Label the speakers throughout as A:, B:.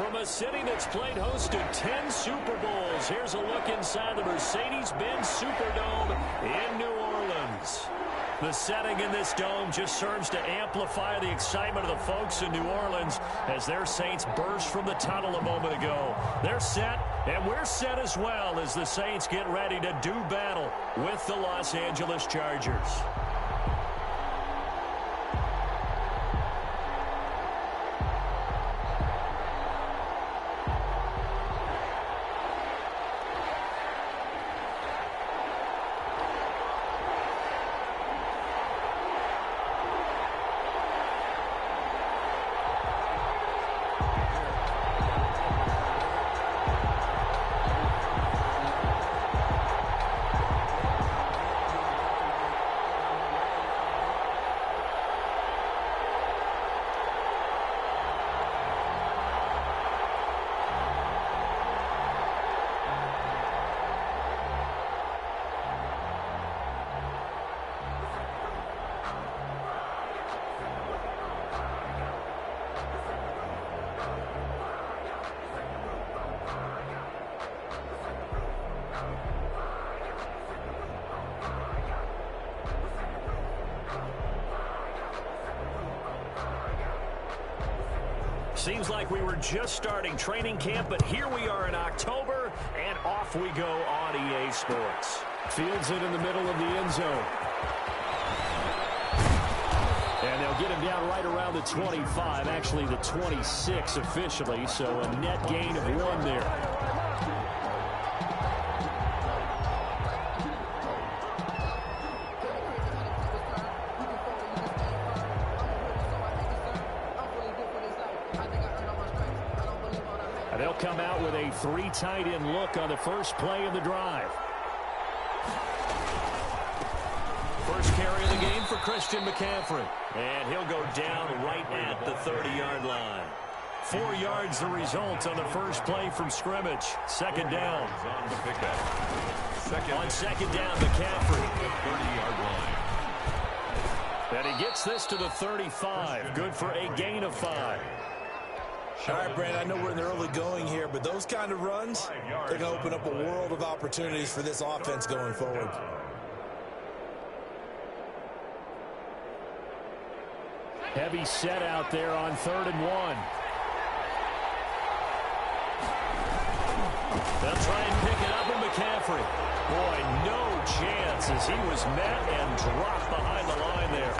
A: From a city that's played host to 10 Super Bowls, here's a look inside the Mercedes-Benz Superdome in New Orleans. The setting in this dome just serves to amplify the excitement of the folks in New Orleans as their Saints burst from the tunnel a moment ago. They're set, and we're set as well as the Saints get ready to do battle with the Los Angeles Chargers. Seems like we were just starting training camp, but here we are in October, and off we go on EA Sports. Fields it in the middle of the end zone. And they'll get him down right around the 25, actually the 26 officially, so a net gain of 1 there. They'll come out with a 3 tight end look on the first play of the drive. First carry of the game for Christian McCaffrey. And he'll go down right at the 30-yard line. 4 yards the result on the first play from scrimmage. Second down. On second down, McCaffrey. 30-yard line. And he gets this to the 35. Good for a gain of 5.
B: All right, Brand, I know we're in the early going here, but those kind of runs, they're going to open up a world of opportunities for this offense going forward.
A: Heavy set out there on 3rd and 1. They'll try and pick it up with McCaffrey. Boy, no chance as he was met and dropped behind the line there.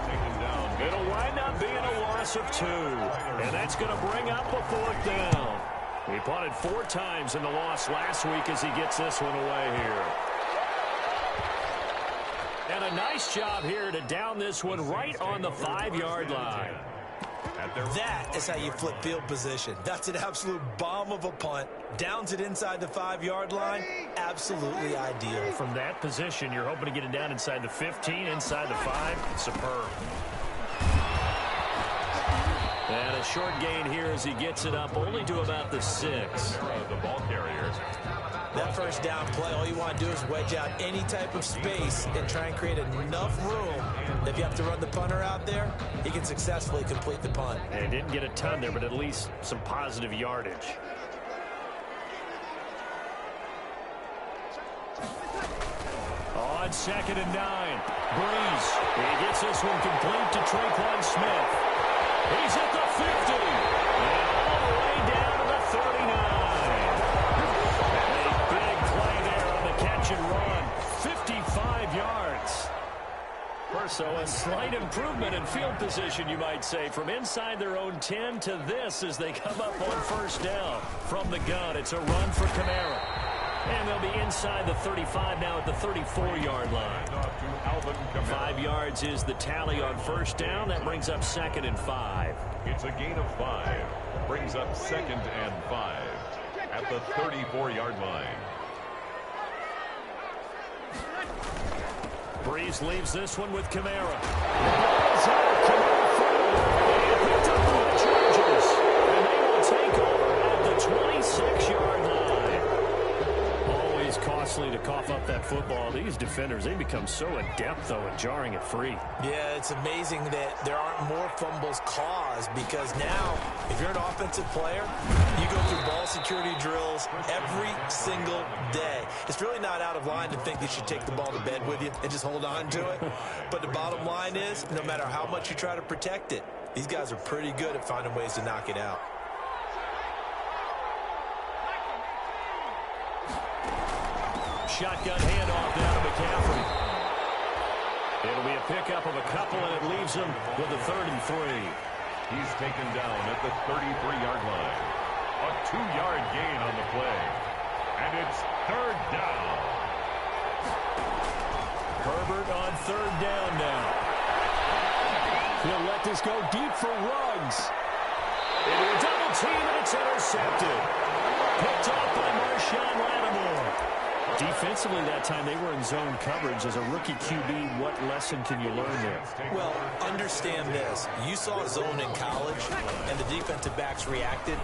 A: It'll wind up being a loss of 2. And that's going to bring up a 4th down. He punted 4 times in the loss last week as he gets this one away here. And a nice job here to down this one right on the 5-yard line.
B: That is how you flip field position. That's an absolute bomb of a punt. Downs it inside the 5-yard line. Absolutely ideal.
A: From that position, you're hoping to get it down inside the 15, inside the 5. Superb. And a short gain here as he gets it up only to about the 6.
C: The ball carriers.
B: That first down play, all you want to do is wedge out any type of space and try and create enough room that if you have to run the punter out there, he can successfully complete the punt.
A: And didn't get a ton there, but at least some positive yardage. On 2nd and 9, Breeze. He gets this one complete to Tre'Quan Smith. He's at the 50. And all the way down to the 39. And a big play there on the catch and run. 55 yards. So a slight improvement in field position, you might say, from inside their own 10 to this as they come up on first down. From the gun, it's a run for Kamara. And they'll be inside the 35 now at the 34-yard line. 5 yards is the tally on first down. That brings up 2nd and 5.
C: It's a gain of 5. Brings up 2nd and 5 at the 34-yard line.
A: Breeze leaves this one with Kamara. Kamara forward. And picked up by the Chargers. And they will take over at the 26-yard line. Always cost nicely to cough up that football. These defenders, they become so adept, though, at jarring it free.
B: Yeah, it's amazing that there aren't more fumbles caused, because now, if you're an offensive player, you go through ball security drills every single day. It's really not out of line to think you should take the ball to bed with you and just hold on to it. But the bottom line is, no matter how much you try to protect it, these guys are pretty good at finding ways to knock it out.
A: Shotgun handoff down to McCaffrey. It'll be a pickup of a couple, and it leaves him with a 3rd and 3.
C: He's taken down at the 33-yard line. A 2-yard gain on the play. And it's 3rd down.
A: Herbert on 3rd down now. He'll let this go deep for Ruggs. Into a double team, and it's intercepted. Picked off by Marshawn Lattimore. Defensively that time, they were in zone coverage. As a rookie QB, what lesson can you learn there?
B: Well, understand this. You saw zone in college, and the defensive backs reacted,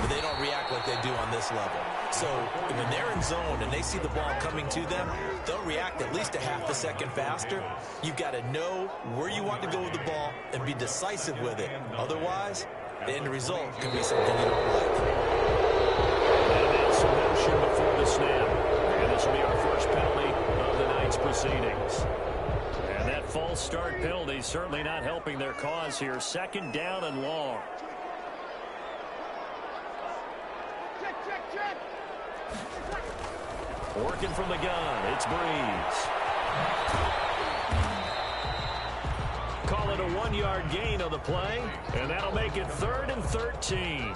B: but they don't react like they do on this level. So when they're in zone and they see the ball coming to them, they'll react at least a half a second faster. You've got to know where you want to go with the ball and be decisive with it. Otherwise, the end result could be something you don't like.
A: And some motion before the snap. This will be our first penalty of the night's proceedings. And that false start penalty certainly not helping their cause here. 2nd down and long. Working from the gun, it's Breeze. Call it a 1-yard gain on the play, and that'll make it 3rd and 13.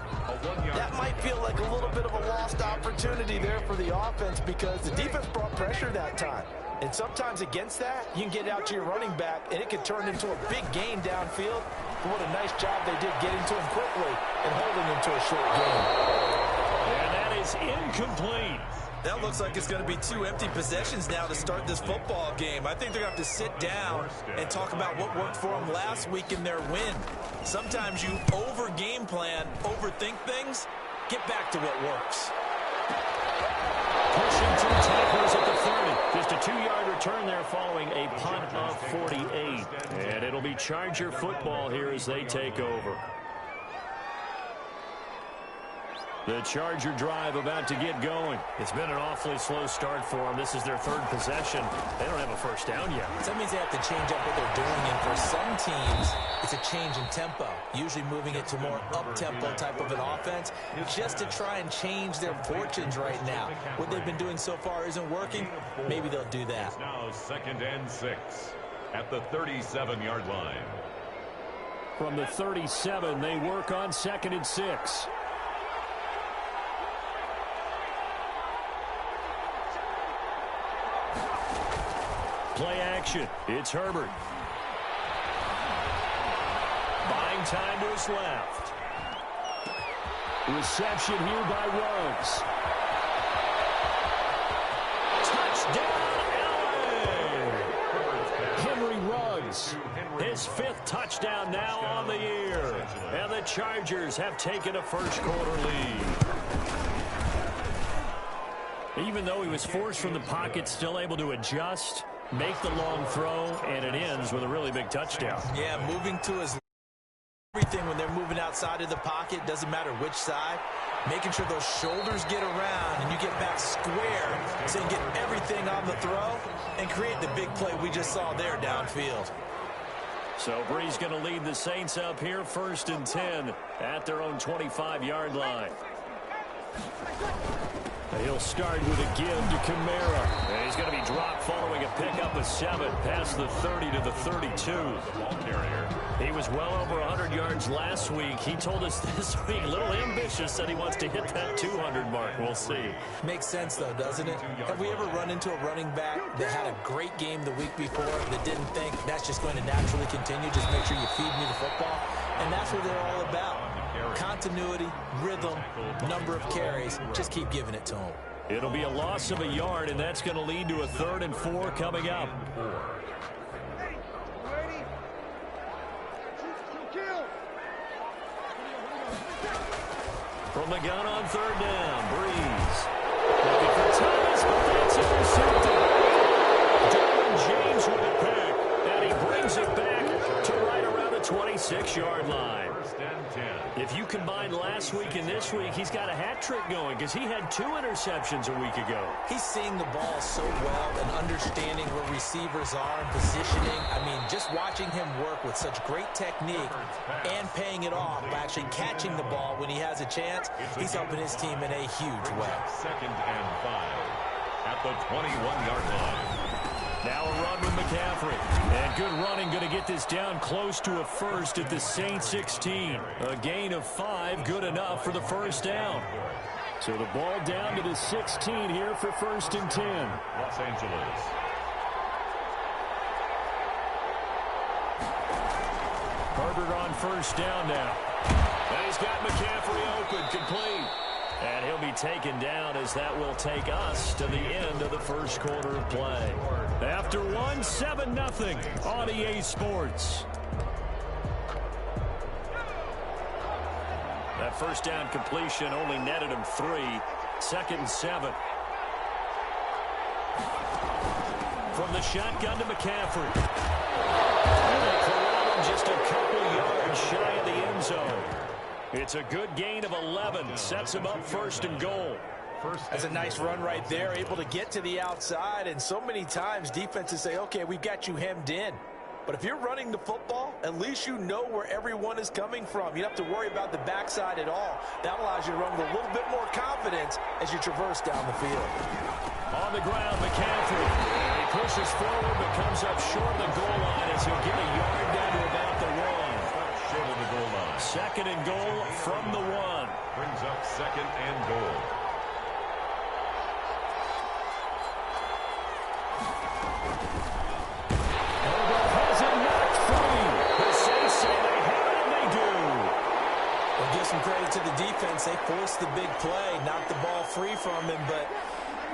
B: That might feel like a little bit of a lost opportunity there for the offense, because the defense brought pressure that time. And sometimes against that, you can get out to your running back, and it can turn into a big gain downfield. But what a nice job they did getting to him quickly and holding him to a short gain.
A: And that is incomplete.
B: That looks like it's going to be 2 empty possessions now to start this football game. I think they're going to have to sit down and talk about what worked for them last week in their win. Sometimes you over-game plan, overthink things. Get back to what works.
A: Pushing 2 tacklers at the 30. Just a 2-yard return there following a punt of 48. And it'll be Charger football here as they take over. The Charger drive about to get going. It's been an awfully slow start for them. This is their 3rd possession. They don't have a first down yet.
B: That means they have to change up what they're doing, and for some teams, it's a change in tempo, usually moving it to more up-tempo type of an offense, just to try and change their fortunes right now. What they've been doing so far isn't working. Maybe they'll do that.
C: It's now 2nd and 6 at the 37-yard line.
A: From the 37, they work on 2nd and 6. Play action. It's Herbert. Buying time to his left. Reception here by Ruggs. Touchdown, LA! Henry Ruggs. His 5th touchdown now on the year. And the Chargers have taken a first-quarter lead. Even though he was forced from the pocket, still able to adjust, make the long throw, and it ends with a really big touchdown.
B: Yeah, moving to his everything when they're moving outside of the pocket, doesn't matter which side. Making sure those shoulders get around and you get back square so you get everything on the throw and create the big play we just saw there downfield.
A: So Breeze going to lead the Saints up here, 1st and 10 at their own 25-yard line. He'll start with a give to Kamara. And he's going to be dropped following a pickup of 7 past the 30 to the 32.
C: Ball carrier.
A: He was well over 100 yards last week. He told us this week, a little ambitious, that he wants to hit that 200 mark. We'll see.
B: Makes sense, though, doesn't it? Have we ever run into a running back that had a great game the week before that didn't think that's just going to naturally continue? Just make sure you feed me the football. And that's what they're all about. Continuity, rhythm, number of carries. Just keep giving it to them.
A: It'll be a loss of a yard, and that's going to lead to a 3rd and 4 coming up. From the gun on 3rd down, Breeze. Looking for Thomas, but that's 6-yard line.
C: First and 10.
A: If you combine last week and this week, he's got a hat trick going because he had 2 interceptions a week ago.
B: He's seeing the ball so well and understanding where receivers are and positioning. I mean, just watching him work with such great technique and paying it off by actually catching the ball when he has a chance, he's helping his team in a huge way.
C: Second and 5 at the 21-yard line.
A: Now a run with McCaffrey. And good running, going to get this down close to a first at the Saints 16. A gain of 5, good enough for the first down. So the ball down to the 16 here for first and 10.
C: Los Angeles.
A: Herbert on first down now. And he's got McCaffrey open, complete. And he'll be taken down as that will take us to the end of the first quarter of play. After 1, 7-0 on EA Sports. That first down completion only netted him 3. 2nd and 7. From the shotgun to McCaffrey. And they corral him just a couple yards shy of the end zone. It's a good gain of 11. Sets him up first and goal.
B: That's a nice run right there, able to get to the outside. And so many times defenses say, okay, we've got you hemmed in. But if you're running the football, at least you know where everyone is coming from. You don't have to worry about the backside at all. That allows you to run with a little bit more confidence as you traverse down the field.
A: On the ground, McCaffrey. He pushes forward but comes up short of the goal line as he'll get a yard down to about the 1.
C: Short of the goal line.
A: 2nd and goal from the 1.
C: Brings up 2nd and goal.
A: Herbert has it knocked free. The Saints say they have it, and they do.
B: Well, give some credit to the defense. They forced the big play, knocked the ball free from him, but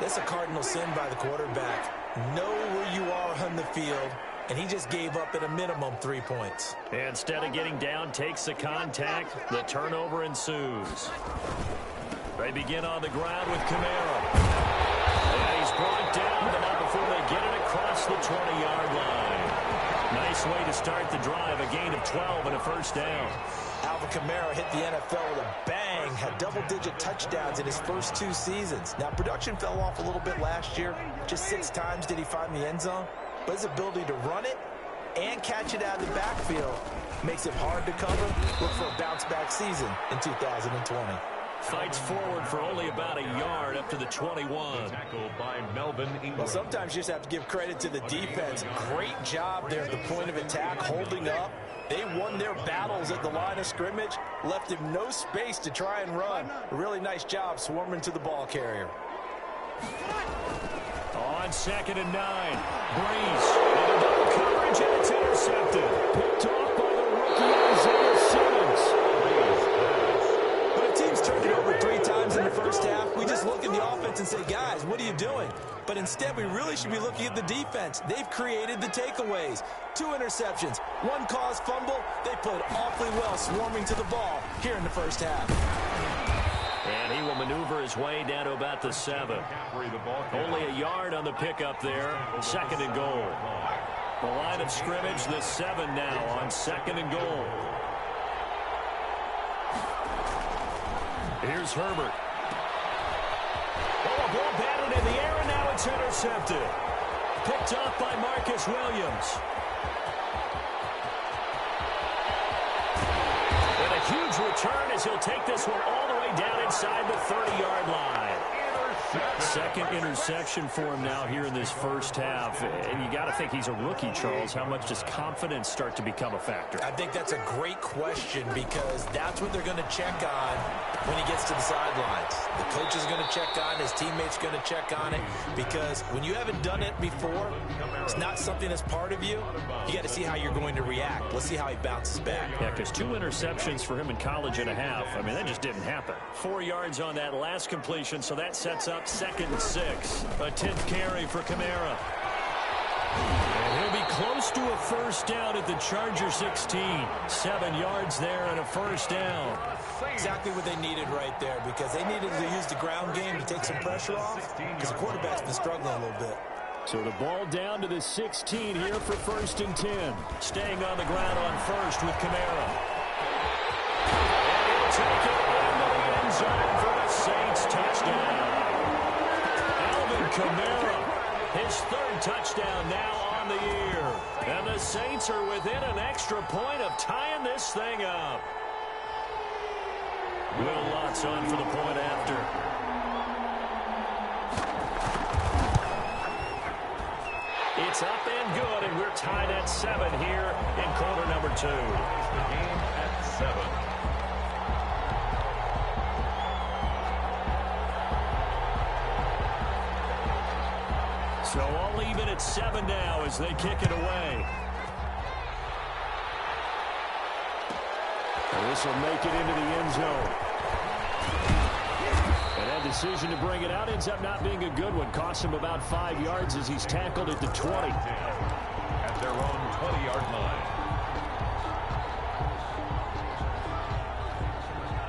B: that's a cardinal sin by the quarterback. Know where you are on the field, and he just gave up at a minimum 3 points.
A: Instead of getting down, takes the contact. The turnover ensues. They begin on the ground with Kamara. And he's brought down, but not before they get it across the 20-yard line. Nice way to start the drive. A gain of 12 and a first down.
B: Alvin Kamara hit the NFL with a bang, had double-digit touchdowns in his first 2 seasons. Now, production fell off a little bit last year. Just 6 times did he find the end zone. But his ability to run it and catch it out of the backfield makes it hard to cover. Look for a bounce-back season in 2020.
A: Fights forward for only about a yard up to the 21.
C: Tackled by Melvin Ingram.
B: Well, sometimes you just have to give credit to the defense. Great job there at the point of attack, holding up. They won their battles at the line of scrimmage, left him no space to try and run. A really nice job swarming to the ball carrier.
A: On 2nd and 9, Breeze into double coverage, and it's intercepted. Picked off by the rookie Isaiah Simmons.
B: When a team's turned it over 3 times in the first half, we just look at the offense and say, guys, what are you doing? But instead, we really should be looking at the defense. They've created the takeaways. 2 interceptions, 1 caused fumble. They played awfully well swarming to the ball here in the first half.
A: And he will maneuver his way down to about the 7. Only a yard on the pickup there. 2nd and goal. The line of scrimmage, the 7 now on 2nd and goal. Here's Herbert. Oh, a ball batted in the air, and now it's intercepted. Picked off by Marcus Williams. And a huge return as he'll take this one all the way down inside the 30-yard line. 2nd interception for him now here in this first half. And you got to think he's a rookie, Charles. How much does confidence start to become a factor?
B: I think that's a great question because that's what they're going to check on when he gets to the sidelines. The coach is going to check on, his teammates are going to check on it, because when you haven't done it before, it's not something that's part of you. You got to see how you're going to react. Let's see how he bounces back.
A: Yeah, because 2 interceptions for him in college and a half. I mean, that just didn't happen. 4 yards on that last completion, so that sets up 2nd and 6. A 10th carry for Kamara. And he'll be close to a first down at the Charger 16. 7 yards there and a first down.
B: Exactly what they needed right there, because they needed to use the ground game to take some pressure off, because the quarterback's been struggling a little bit.
A: So the ball down to the 16 here for 1st and 10. Staying on the ground on first with Kamara. And he'll take it into the end zone for the Saints touchdown. Alvin Kamara, his 3rd touchdown now on the year. And the Saints are within an extra point of tying this thing up. Will Lutz on for the point after. It's up and good, and we're tied at 7 here in quarter number 2.
C: The game at 7.
A: So all even at 7 now as they kick it away. And this will make it into the end zone. And that decision to bring it out ends up not being a good one. Costs him about 5 yards as he's tackled at the 20.
C: At their own 20-yard line.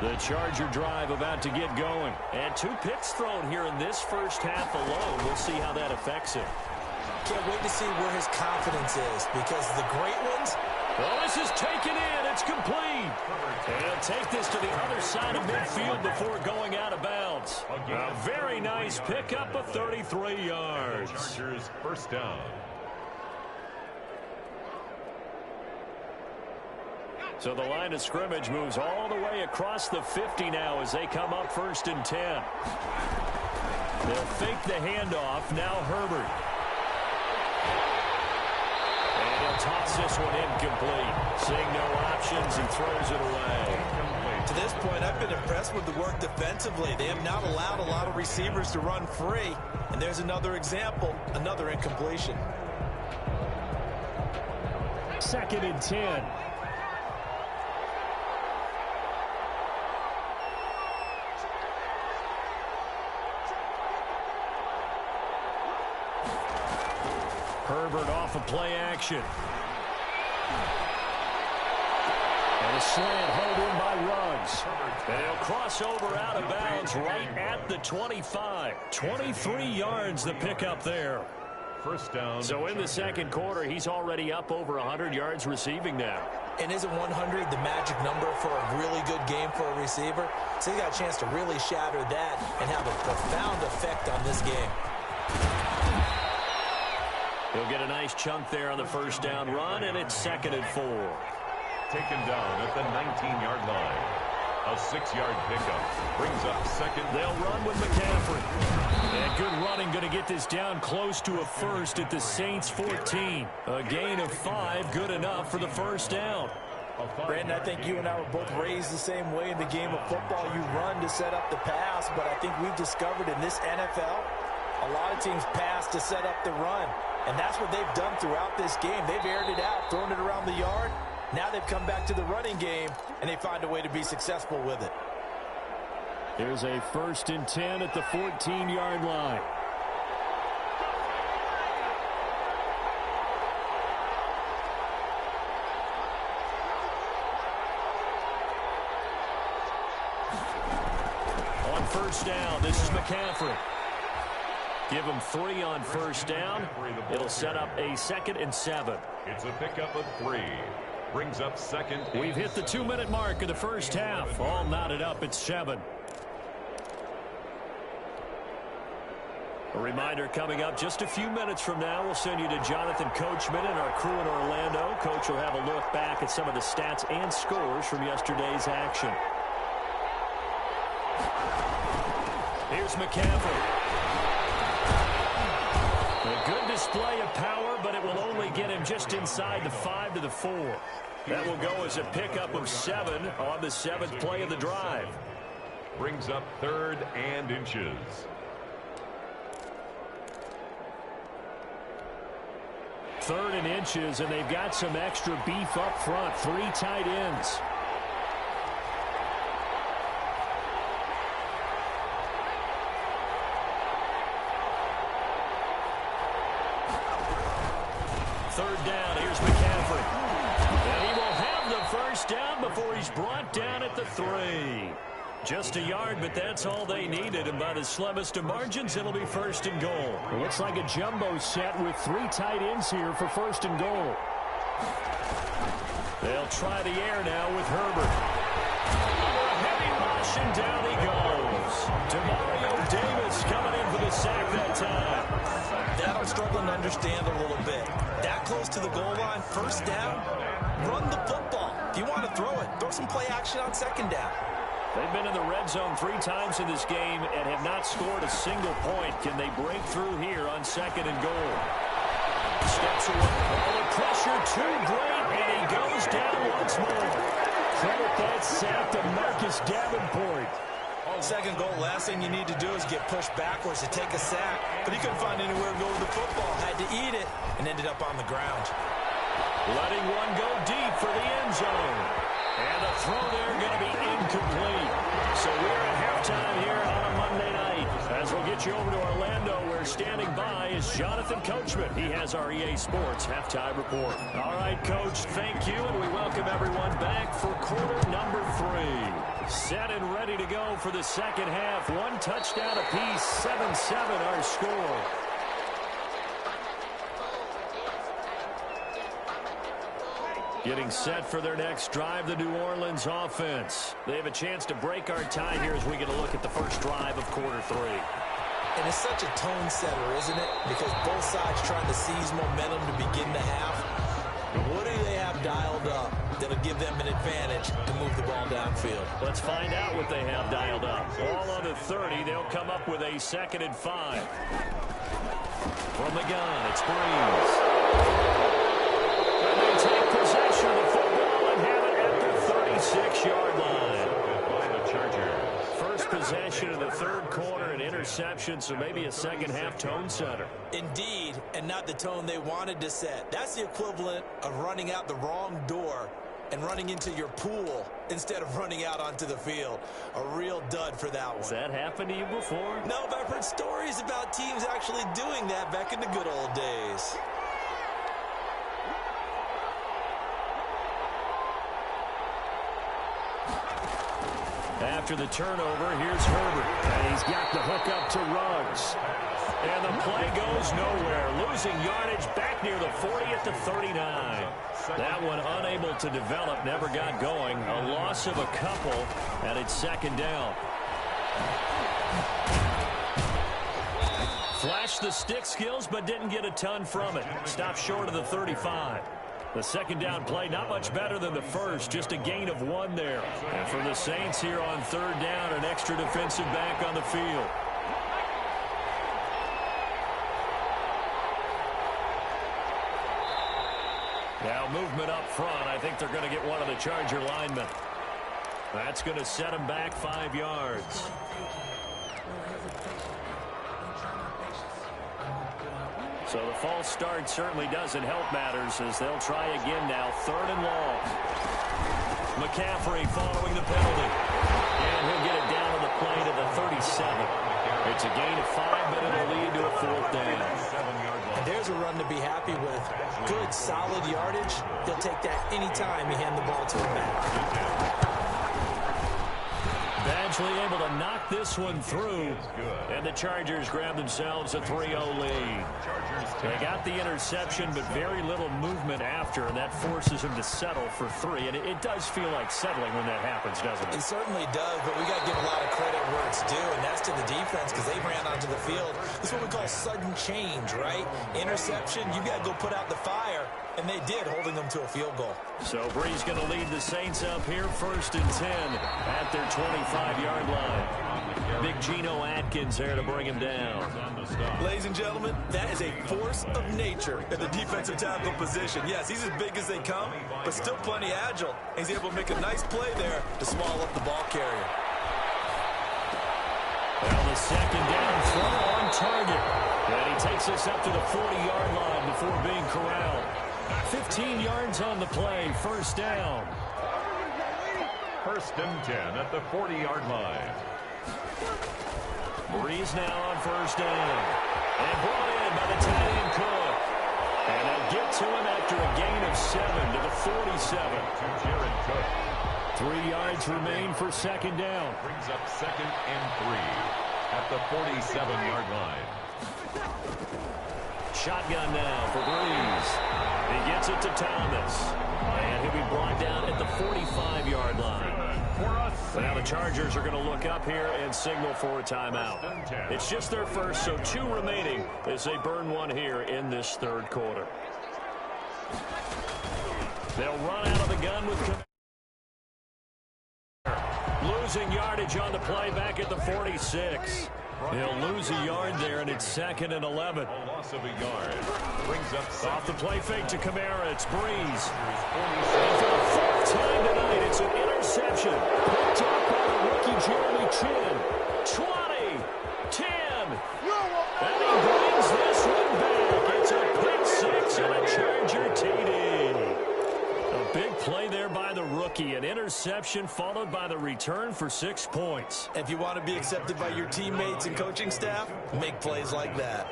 A: The Charger drive about to get going. And 2 picks thrown here in this first half alone. We'll see how that affects him.
B: Can't wait to see where his confidence is, because the great ones...
A: Well, this is taken in. It's complete. And he'll take this to the other side of midfield before going out of bounds. A very nice pickup of 33 yards.
C: Chargers 1st down.
A: So the line of scrimmage moves all the way across the 50 now as they come up 1st and 10. They'll fake the handoff. Now Herbert. And he'll toss this one incomplete. Seeing no options, he throws it away.
B: To this point, I've been impressed with the work defensively. They have not allowed a lot of receivers to run free. And there's another example, another incompletion.
A: 2nd and 10. Herbert off of play action. And a slant hold in by Ruggs. And he'll cross over out of bounds right at the 25. 23 yards the pickup there.
C: 1st down.
A: So in the 2nd quarter, he's already up over 100 yards receiving now.
B: And isn't 100 the magic number for a really good game for a receiver? So he got a chance to really shatter that and have a profound effect on this game.
A: He'll get a nice chunk there on the 1st down run, and it's 2nd and 4.
C: Taken down at the 19-yard line. A 6-yard pickup brings up 2nd.
A: They'll run with McCaffrey. And good running, going to get this down close to a 1st at the Saints 14. A gain of 5, good enough for the 1st down.
B: Brandon, I think you and I were both raised the same way in the game of football. You run to set up the pass, but I think we've discovered in this NFL, a lot of teams pass to set up the run. And that's what they've done throughout this game. They've aired it out, thrown it around the yard. Now they've come back to the running game, and they find a way to be successful with it.
A: Here's a 1st and 10 at the 14-yard line. On 1st down, this is McCaffrey. Give him 3 on 1st down. It'll set up a 2nd and 7.
C: It's a pickup of 3. Brings up 2nd.
A: We've hit the 2-minute mark of the first half. All knotted up at 7. A reminder coming up just a few minutes from now. We'll send you to Jonathan Coachman and our crew in Orlando. Coach will have a look back at some of the stats and scores from yesterday's action. Here's McCaffrey. A good display of power, but it will only get him just inside the 5 to the 4. That will go as a pickup of 7 on the 7th play of the drive.
C: Brings up 3rd and inches.
A: Third and inches, and they've got some extra beef up front. 3 tight ends. Third down, here's McCaffrey. And he will have the 1st down before he's brought down at the 3. Just a yard, but that's all they needed. And by the slimmest of margins, it'll be first and goal. It looks like a jumbo set with 3 tight ends here for first and goal. They'll try the air now with Herbert. A heavy rush, and down he goes. Demario Davis coming in for the sack that time.
B: That I'm struggling to understand a little bit. That close to the goal line, first down, run the football. If you want to throw it, throw some play action on second down.
A: They've been in the red zone 3 times in this game and have not scored a single point. Can they break through here on second and goal? Steps away. All the pressure too great, and he goes down once more. Credit that sack to Marcus Davenport.
B: Second goal, last thing you need to do is get pushed backwards to take a sack. But he couldn't find anywhere to go with the football. Had to eat it and ended up on the ground.
A: Letting one go deep for the end zone. And the throw there going to be incomplete. So we're at halftime here on a Monday night. As we'll get you over to Orlando, where standing by is Jonathan Coachman. He has our EA Sports Halftime Report. All right, Coach, thank you, and we welcome everyone back for quarter number 3. Set and ready to go for the second half. 1 touchdown apiece, 7-7 our score. Getting set for their next drive, the New Orleans offense. They have a chance to break our tie here as we get a look at the first drive of quarter 3.
B: And it's such a tone setter, isn't it? Because both sides trying to seize momentum to begin the half. What do they have dialed up that'll give them an advantage to move the ball downfield?
A: Let's find out what they have dialed up. Ball on the 30. They'll come up with a 2nd and 5. From the gun, it's Breeze. And they take possession of the football and have it at the 36-yard line.
C: By the Chargers.
A: First possession of the third quarter, an interception, so maybe a second half tone setter.
B: Indeed, and not the tone they wanted to set. That's the equivalent of running out the wrong door and running into your pool instead of running out onto the field. A real dud for that one.
A: Has that happened to you before?
B: No, but I've heard stories about teams actually doing that back in the good old days.
A: After the turnover, here's Herbert. And he's got the hook up to Ruggs. And the play goes nowhere. Losing yardage back near the 40 at the 39. That one unable to develop, never got going. A loss of a couple, and it's second down. Flashed the stick skills, but didn't get a ton from it. Stopped short of the 35. The second down play, not much better than the first, just a gain of 1 there. And for the Saints here on third down, an extra defensive back on the field. Now movement up front. I think they're going to get one of the Charger linemen. That's going to set them back 5 yards. So the false start certainly doesn't help matters as they'll try again now. 3rd and long. McCaffrey following the penalty. And he'll get it down to the play to the 37. It's a gain of 5, but it'll lead to a 4th down.
B: And there's a run to be happy with. Good, solid yardage. He'll take that anytime you hand the ball to him back.
A: Badgley able to knock this one through, and the Chargers grab themselves a 3-0 lead. They got the interception, but very little movement after, and that forces them to settle for 3. And it does feel like settling when that happens, doesn't it?
B: It certainly does, but we got to give a lot of credit where it's due, and that's to the defense because they ran onto the field. This is what we call sudden change, right? Interception, you got to go put out the fire, and they did, holding them to a field goal.
A: So Breeze going to lead the Saints up here, 1st and 10 at their 25-yard line. Big Geno Atkins there to bring him down.
B: Ladies and gentlemen, that is a force of nature in the defensive tackle position. Yes, he's as big as they come, but still plenty agile. He's able to make a nice play there to swallow up the ball carrier.
A: Well, the second down throw on target. And he takes us up to the 40-yard line before being corralled. 15 yards on the play, 1st down.
C: 1st and 10 at the 40-yard line.
A: Breeze now on 1st down. And brought in by the tight end Cook. And they'll get to him after a gain of 7 to the 47.
C: To Jared Cook.
A: 3 yards remain for second down.
C: Brings up 2nd and 3 at the 47-yard line.
A: Shotgun now for Breeze. He gets it to Thomas. And he'll be brought down at the 45-yard line. Now the Chargers are going to look up here and signal for a timeout. It's just their first, so 2 remaining as they burn one here in this third quarter. They'll run out of the gun with losing yardage on the play back at the 46. They'll lose a yard there, and it's 2nd and 11.
C: A loss of a yard. Brings up
A: off the play fake to Kamara. It's Breeze. And for the 4th time tonight, it's an interception. Picked up by the rookie Jeremy Chinn. 20, 10. And he brings this one back. It's a pick 6 and a Charger TD. A big play there by the rookie. An interception followed by the return for 6 points.
B: If you want to be accepted by your teammates and coaching staff, make plays like that.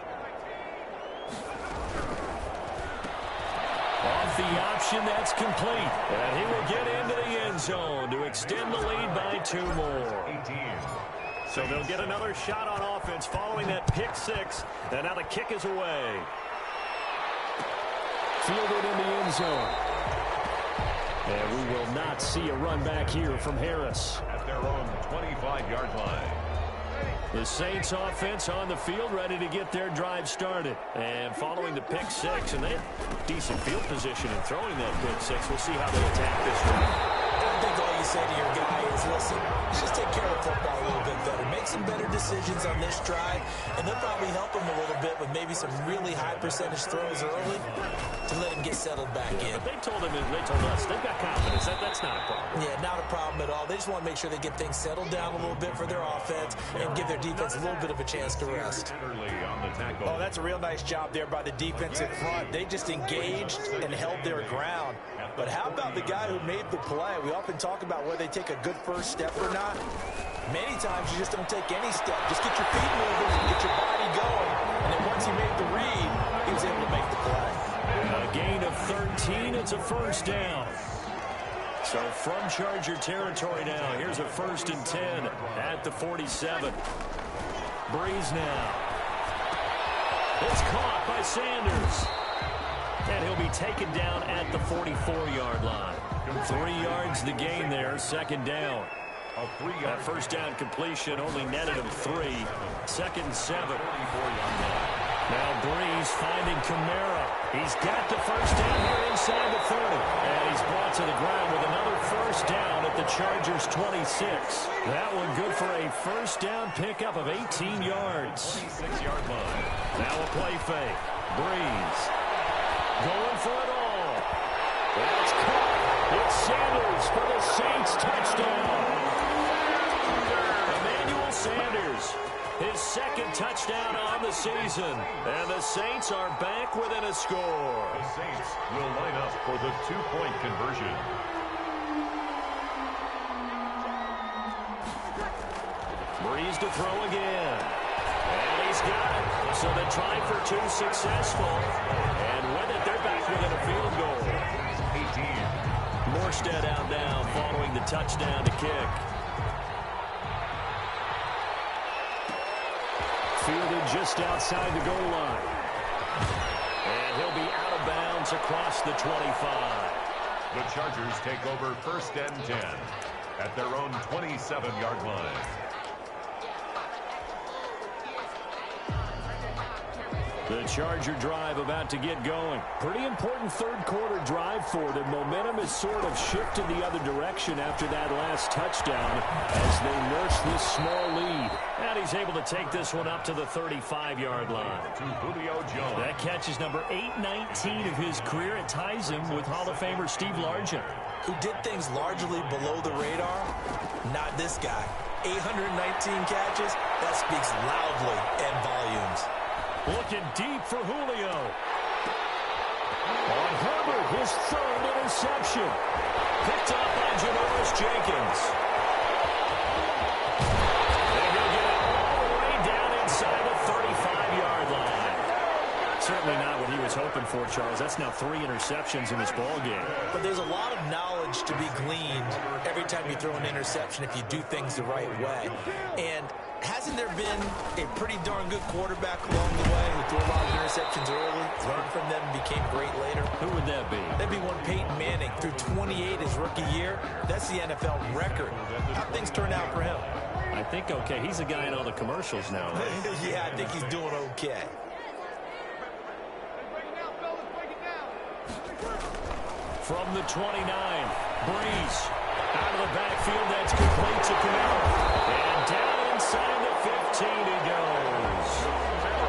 A: Off the option, that's complete. And he will get into the end zone to extend the lead by 2 more.
C: 18.
A: So they'll get another shot on offense following that pick 6. And now the kick is away. Fielded in the end zone. And we will not see a run back here from Harris.
C: At their own 25-yard line.
A: The Saints offense on the field, ready to get their drive started. And following the pick 6, and they have decent field position in throwing that pick 6. We'll see how they attack this drive.
B: I think all you say to your guy is, listen, just take care of the football a little bit better. Make some better decisions on this drive, and they'll probably help him a little bit with maybe some really high percentage throws early to let him get settled back in.
A: But they told us they've got confidence. That's not a problem.
B: Yeah, not a problem at all. They just want to make sure they get things settled down a little bit for their offense and give their defense a little bit of a chance to rest.
D: Oh, that's a real nice job there by the defensive front. They just engaged and held their ground. But how about the guy who made the play? We often talk about whether they take a good first step or not. Many times you just don't take any step. Just get your feet moving, get your body going. And then once he made the read, he was able to make the play.
A: A gain of 13. It's a first down. So from Charger territory now, here's a 1st and 10 at the 47. Breeze now. It's caught by Sanders. And he'll be taken down at the 44-yard line. 3 yards the gain there, 2nd down. That first down completion only netted him 3. 2nd and 7. Now Breeze finding Kamara. He's got the first down here inside the 30. And he's brought to the ground with another first down at the Chargers' 26. That one good for a first down pickup of 18 yards.
C: 26-yard line.
A: Now a play fake. Breeze going for it all. That's caught. It's Sanders for the Saints touchdown. Emmanuel Sanders, his 2nd touchdown on the season. And the Saints are back within a score.
C: The Saints will line up for the 2-point conversion.
A: Breeze to throw again. And he's got it. So the try for 2 successful. And with it, they're back within a field goal.
C: 18.
A: Morstead out now following the touchdown to kick. Fielded just outside the goal line. And he'll be out of bounds across the 25.
C: The Chargers take over 1st and 10 at their own 27-yard line.
A: The Charger drive about to get going. Pretty important third quarter drive for them. Momentum has sort of shifted the other direction after that last touchdown as they nurse this small lead. And he's able to take this one up to the 35-yard line.
C: To Julio Jones.
A: That catch is number 819 of his career. It ties him with Hall of Famer Steve Largent,
B: who did things largely below the radar. Not this guy. 819 catches. That speaks loudly and volumes.
A: Looking deep for Julio. On Herbert, his 3rd interception. Picked up by Janoris Jenkins. And he'll get it all the way down inside the 35-yard line. Certainly not what he was was hoping for, Charles. That's now 3 interceptions in this ball game.
B: But there's a lot of knowledge to be gleaned every time you throw an interception if you do things the right way. And hasn't there been a pretty darn good quarterback along the way who threw a lot of interceptions early, learned from them, and became great later?
A: Who would that be?
B: That'd be one Peyton Manning. Threw 28 his rookie year. That's the NFL record. How things turn out for him?
A: I think okay. He's a guy in all the commercials now. Right?
B: Yeah, I think he's doing okay.
A: From the 29, Breeze. Out of the backfield, that's complete to Kamara. And down inside the 15 he goes.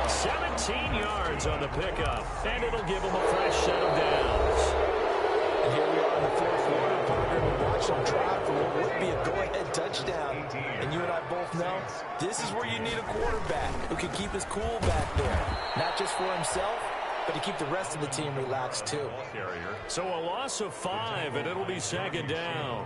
A: 17 yards on the pickup, and it'll give him a fresh set of downs.
B: And here we are in the fourth quarter, partner. We watch them drive for what would be a go-ahead touchdown. And you and I both know this is where you need a quarterback who can keep his cool back there. Not just for himself, but to keep the rest of the team relaxed too.
A: So a loss of 5, and it'll be second down.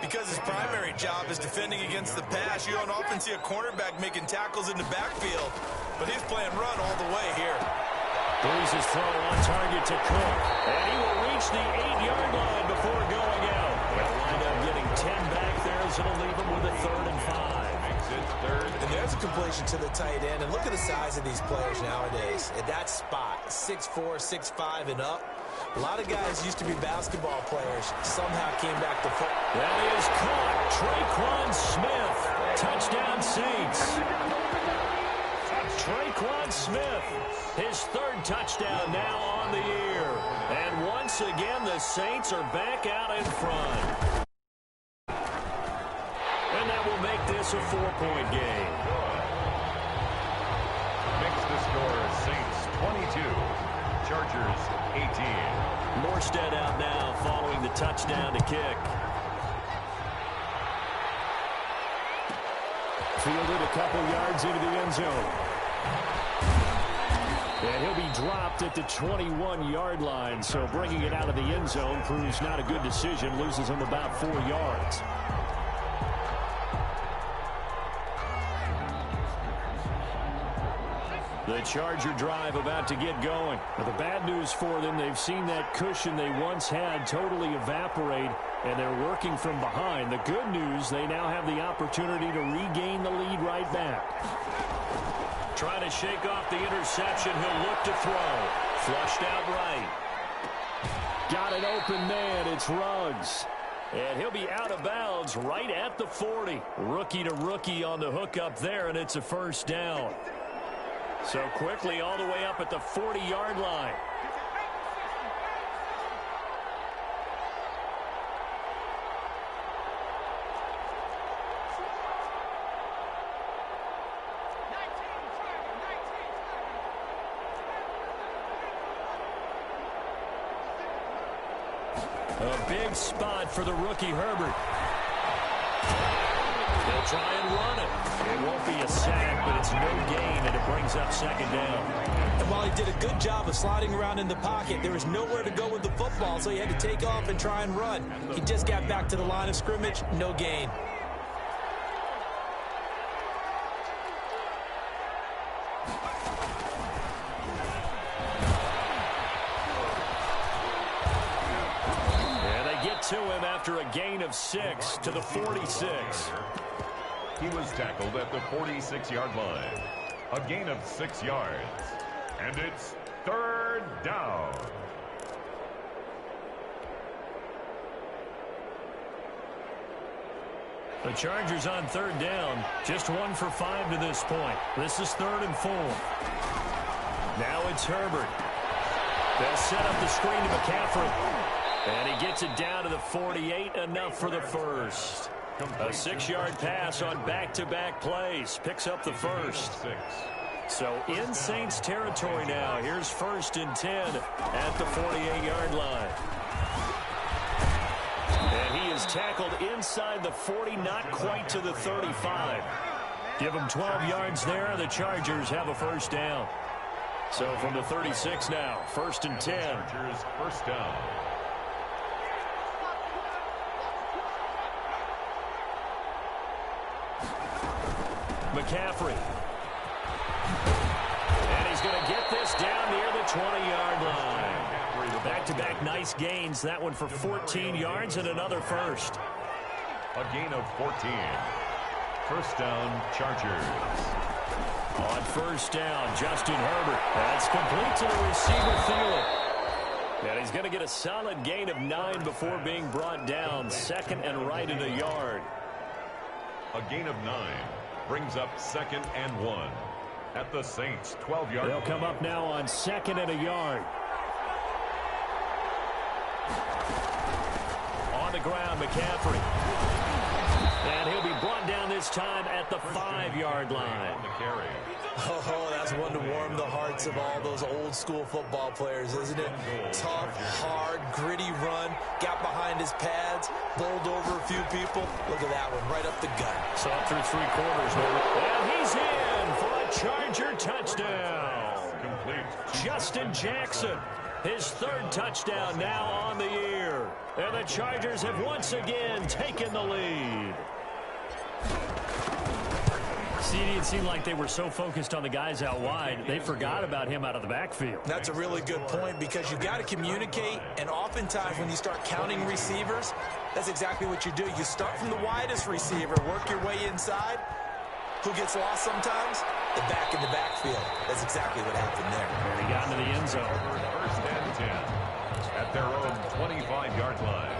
E: Because his primary job is defending against the pass, you don't often see a cornerback making tackles in the backfield. But he's playing run all the way here.
A: Breeze's throw on target to Cook. And he will reach the 8-yard line before going out. They'll wind up getting 10 back there, so it'll leave him with a 3rd and 5.
B: And there's a completion to the tight end. And look at the size of these players nowadays. At that spot, 6'4", 6'5", and up. A lot of guys used to be basketball players. Somehow came back to football.
A: That is caught. Traquan Smith. Touchdown Saints. Traquan Smith. His 3rd touchdown now on the year. And once again, the Saints are back out in front. And that will make this a 4-point game.
C: Makes the score Saints 22, Chargers 18.
A: Morstead out now following the touchdown to kick. Fielded a couple yards into the end zone. And he'll be dropped at the 21-yard line, so bringing it out of the end zone proves not a good decision, loses him about 4 yards. The Charger drive about to get going. But the bad news for them, they've seen that cushion they once had totally evaporate, and they're working from behind. The good news, they now have the opportunity to regain the lead right back. Trying to shake off the interception. He'll look to throw. Flushed out right. Got an open man. It's Ruggs. And he'll be out of bounds right at the 40. Rookie to rookie on the hook up there, and it's a 1st down. So quickly all the way up at the 40-yard line. A big spot for the rookie Herbert. They'll try and run it. It won't be a sack, but it's no gain, and it brings up 2nd down.
B: And while he did a good job of sliding around in the pocket, there was nowhere to go with the football, so he had to take off and try and run. He just got back to the line of scrimmage, no gain.
A: To him after a gain of 6 to the 46.
C: He was tackled at the 46-yard line. A gain of 6 yards. And it's 3rd down.
A: The Chargers on 3rd down. Just 1 for 5 to this point. This is 3rd and 4. Now it's Herbert. They'll set up the screen to McCaffrey. And he gets it down to the 48, enough for the 1st. A 6-yard pass on back-to-back plays. Picks up the 1st. So in Saints territory now. Here's 1st and 10 at the 48-yard line. And he is tackled inside the 40, not quite to the 35. Give him 12 yards there. The Chargers have a 1st down. So from the 36 now, 1st and 10.
C: Chargers 1st down.
A: McCaffrey. And he's going to get this down near the 20-yard line. Back-to-back nice gains. That one for 14 yards and another first.
C: A gain of 14. First down, Chargers.
A: On first down, Justin Herbert. That's complete to the receiver, Thielen. And he's going to get a solid gain of 9 before being brought down. Second and right at a yard.
C: A gain of 9 brings up 2nd and 1 at the Saints' 12-yard line.
A: They'll come up now on 2nd and a yard. On the ground, McCaffrey. And he'll be brought down this time at the 5-yard line.
D: Oh, that's one to warm the hearts of all those old-school football players, isn't it? Tough, hard, gritty run, got behind his pads, bowled over a few people. Look at that one, right up the gut.
A: So up through 3 quarters. And he's in for a Charger touchdown.
C: Complete.
A: Justin Jackson, his 3rd touchdown now on the year. And the Chargers have once again taken the lead. It seemed like they were so focused on the guys out wide, they forgot about him out of the backfield.
D: That's a really good point because you got to communicate, and oftentimes when you start counting receivers, that's exactly what you do. You start from the widest receiver, work your way inside. Who gets lost sometimes? The back in the backfield. That's exactly what happened there.
A: And he got into the end zone.
C: First and 10 at their own 25-yard line.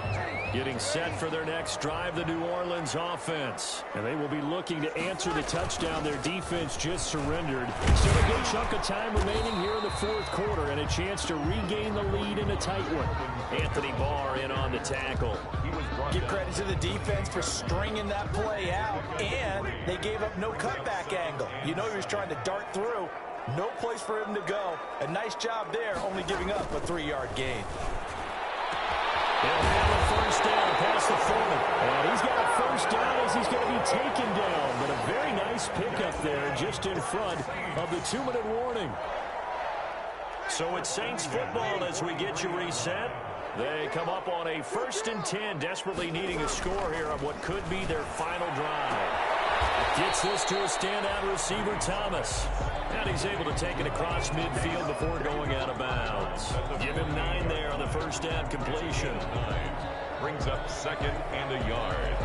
A: Getting set for their next drive, the New Orleans offense. And they will be looking to answer the touchdown their defense just surrendered. Still a good chunk of time remaining here in the 4th quarter and a chance to regain the lead in a tight one. Anthony Barr in on the tackle.
D: Give credit to the defense for stringing that play out, and they gave up no cutback angle. You know he was trying to dart through. No place for him to go. A nice job there, only giving up a 3-yard gain.
A: They'll have a first down past the 40. And he's got a first down as he's going to be taken down. But a very nice pickup there just in front of the 2-minute warning. So it's Saints football as we get you reset. They come up on a 1st and 10, desperately needing a score here on what could be their final drive. Gets this to a standout receiver, Thomas. And he's able to take it across midfield before going out of bounds. Give him 9 there on the first down completion.
C: 9 brings up 2nd and a yard.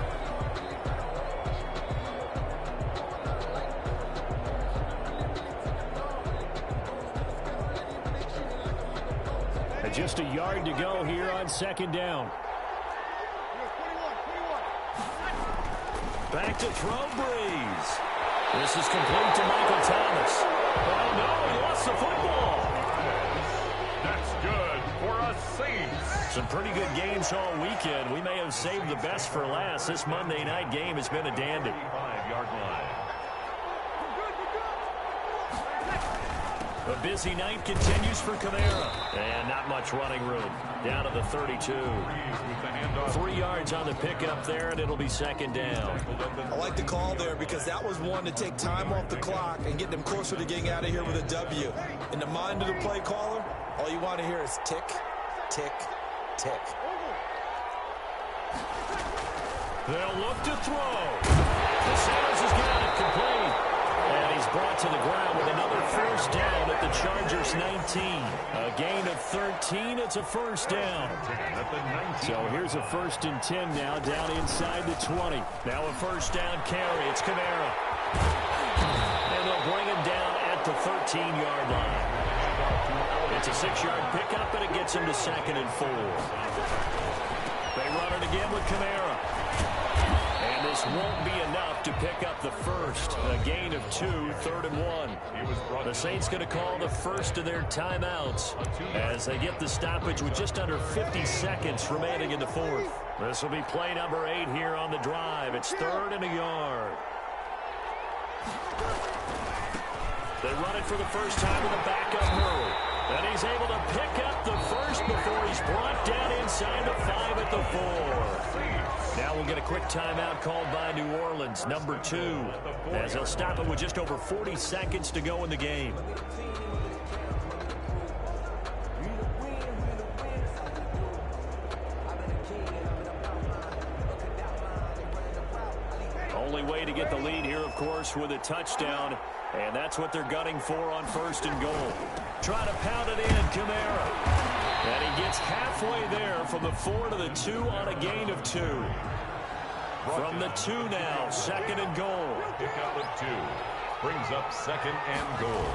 A: And just a yard to go here on 2nd down. Back to throw, Breeze. This is complete to Michael Thomas. Oh, no, he lost the football.
C: That's good for a Saints.
A: Some pretty good games all weekend. We may have saved the best for last. This Monday night game has been a dandy.
C: 5-yard line.
A: A busy night continues for Kamara. And not much running room. Down to the 32. 3 yards on the pickup there, and it'll be 2nd down.
D: I like the call there because that was one to take time off the clock and get them closer to getting out of here with a W. In the mind of the play caller, all you want to hear is tick, tick, tick.
A: They'll look to throw. DeSantis has got it complete. And he's brought to the ground with another first down at the Chargers 19. A gain of 13. It's a first down. So here's a 1st and 10 now down inside the 20. Now a first down carry. It's Kamara. And they'll bring him down at the 13-yard line. It's a 6-yard pickup, and it gets him to 2nd and 4. They run it again with Kamara. And this won't be enough to pick up the first. A gain of 2, 3rd and 1. The Saints going to call the first of their timeouts as they get the stoppage with just under 50 seconds remaining in the 4th. This will be play number 8 here on the drive. It's 3rd and a yard. They run it for the first time with a backup Murray. And he's able to pick up the first before he's brought down inside the 5 at the 4. Now we'll get a quick timeout called by New Orleans, number 2, as they'll stop it with just over 40 seconds to go in the game. Only way to get the lead here, of course, with a touchdown. And that's what they're gunning for on 1st and goal. Try to pound it in, Kamara. And he gets halfway there from the 4 to the 2 on a gain of 2. From the 2 now, 2nd and goal.
C: Pick up at 2. Brings up 2nd and goal.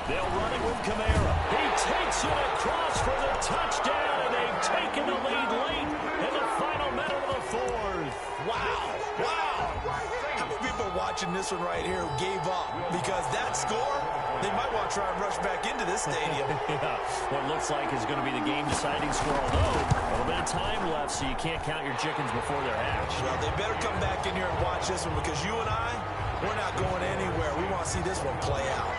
A: They'll run it with Kamara. He takes it across for the touchdown, and they've taken the lead late in the final minute of the 4th.
D: Wow. How many people are watching this one right here who gave up? Because that score, they might want to try and rush back into this stadium.
A: Yeah, what looks like is going to be the game-deciding score, although a little bit of time left, so you can't count your chickens before they're hatched.
D: Well, they better come back in here and watch this one, because you and I, we're not going anywhere. We want to see this one play out.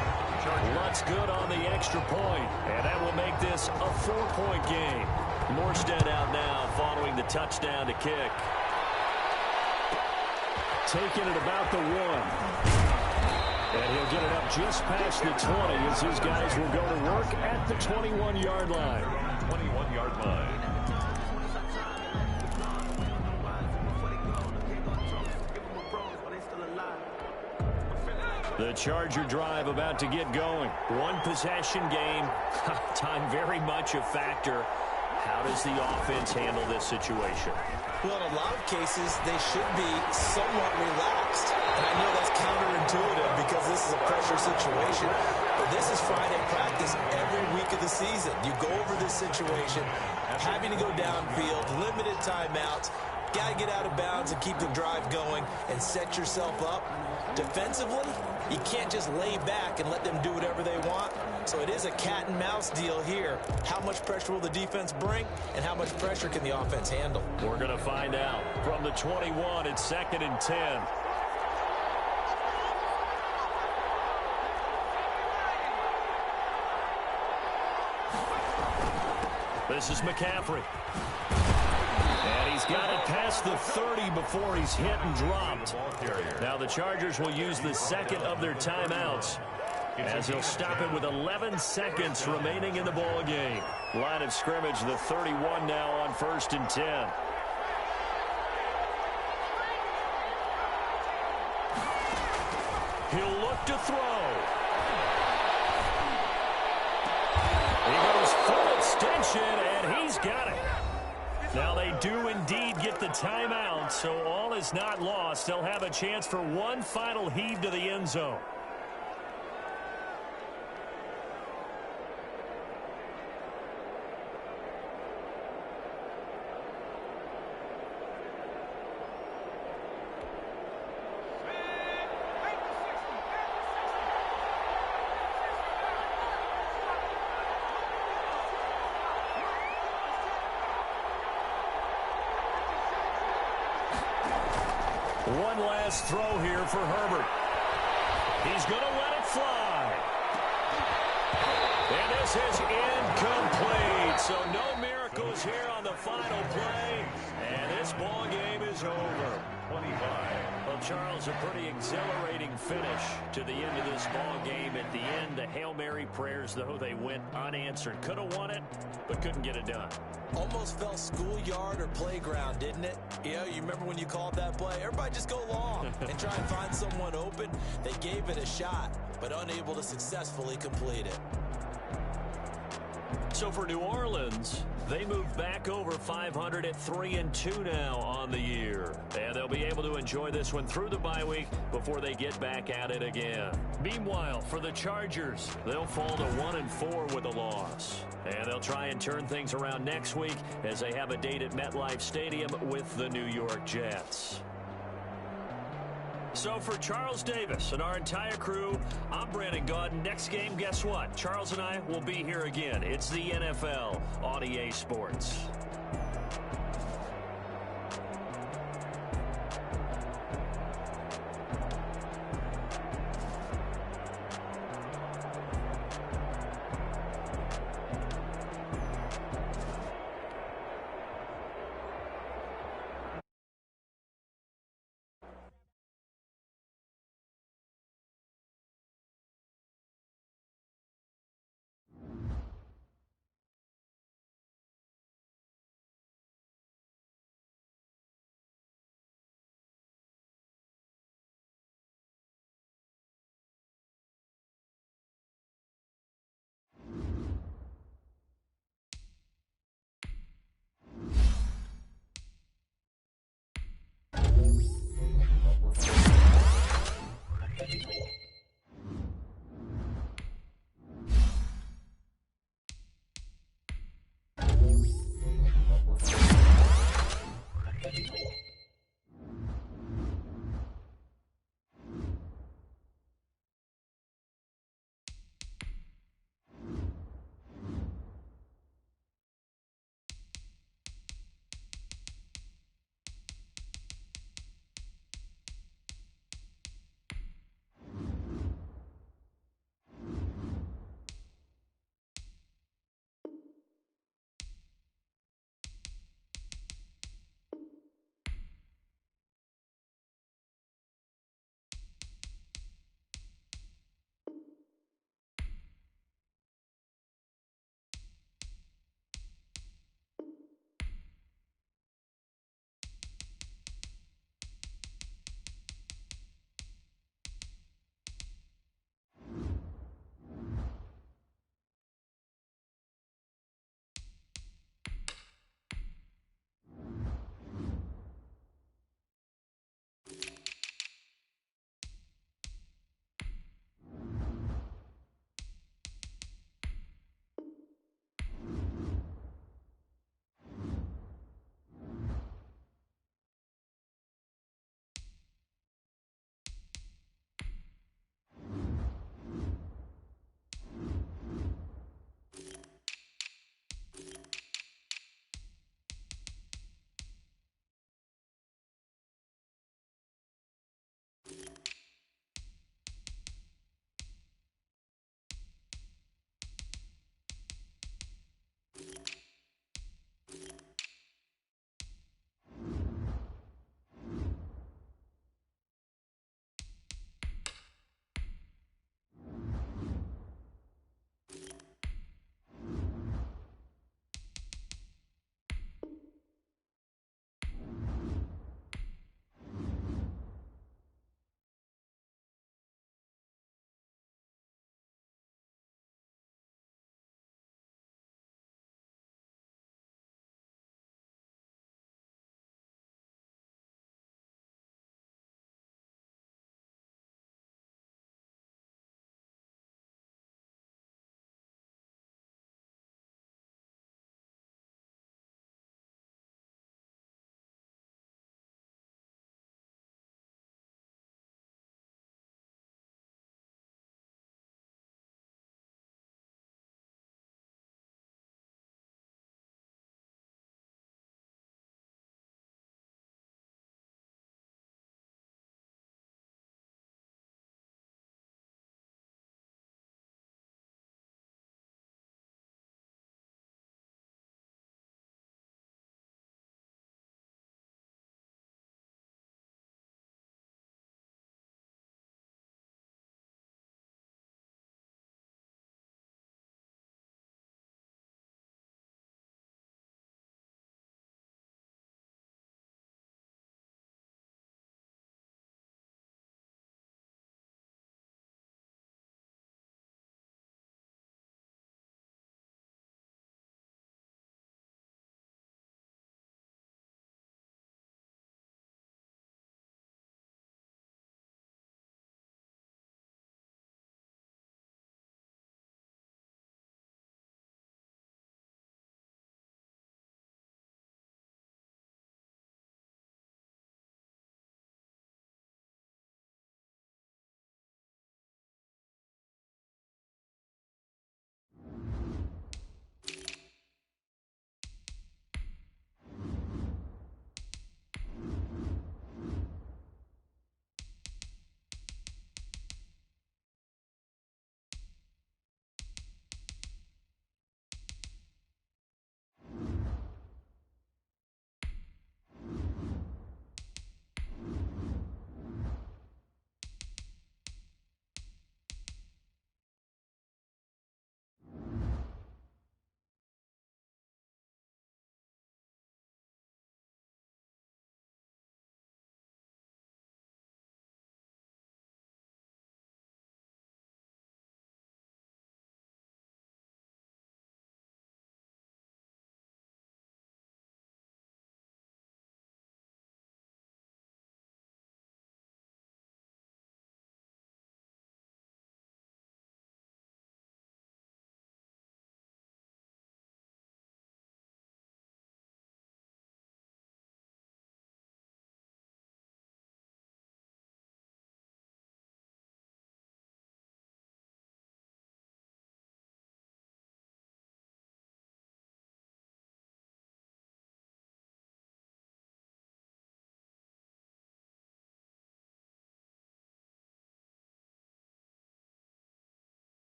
A: Lutz good on the extra point, and that will make this a 4-point game. Morstead out now following the touchdown to kick. Taking it about the 1. And he'll get it up just past the 20 as his guys will go to work at the 21-yard line.
C: 21-yard line.
A: The Charger drive about to get going. 1-possession game. Time very much a factor. How does the offense handle this situation?
D: Well, in a lot of cases, they should be somewhat relaxed. And I know that's counterintuitive because this is a pressure situation. But this is Friday practice every week of the season. You go over this situation, having to go downfield, limited timeouts, got to get out of bounds and keep the drive going and set yourself up. Defensively, you can't just lay back and let them do whatever they want. So it is a cat and mouse deal here. How much pressure will the defense bring, and how much pressure can the offense handle?
A: We're going to find out. From the 21, it's 2nd and 10. This is McCaffrey. And he's got it past the 30 before he's hit and dropped. Now the Chargers will use the 2nd of their timeouts, as he'll stop it with 11 seconds remaining in the ball game. Line of scrimmage, the 31 now on 1st and 10. He'll look to throw. He goes full extension, and he's got it. Now they do indeed get the timeout, so all is not lost. They'll have a chance for one final heave to the end zone. One last throw here for Herbert. He's going to let it fly. And this is incomplete. So no miracles here on the final play. And this ball game is over. 25. Well, Charles, a pretty exhilarating finish to the end of this ball game. At the end, the Hail Mary prayers, though, they went unanswered. Could have won it, but couldn't get it done.
D: Almost felt schoolyard or playground, didn't it? Yeah, you remember when you called that play? Everybody just go long and try and find someone open. They gave it a shot, but unable to successfully complete it.
A: So for New Orleans, they move back over 500 at 3-2 now on the year. And they'll be able to enjoy this one through the bye week before they get back at it again. Meanwhile, for the Chargers, they'll fall to 1-4 with a loss. And they'll try and turn things around next week as they have a date at MetLife Stadium with the New York Jets. So for Charles Davis and our entire crew, I'm Brandon Gaudin. Next game, guess what? Charles and I will be here again. It's the NFL on EA Sports.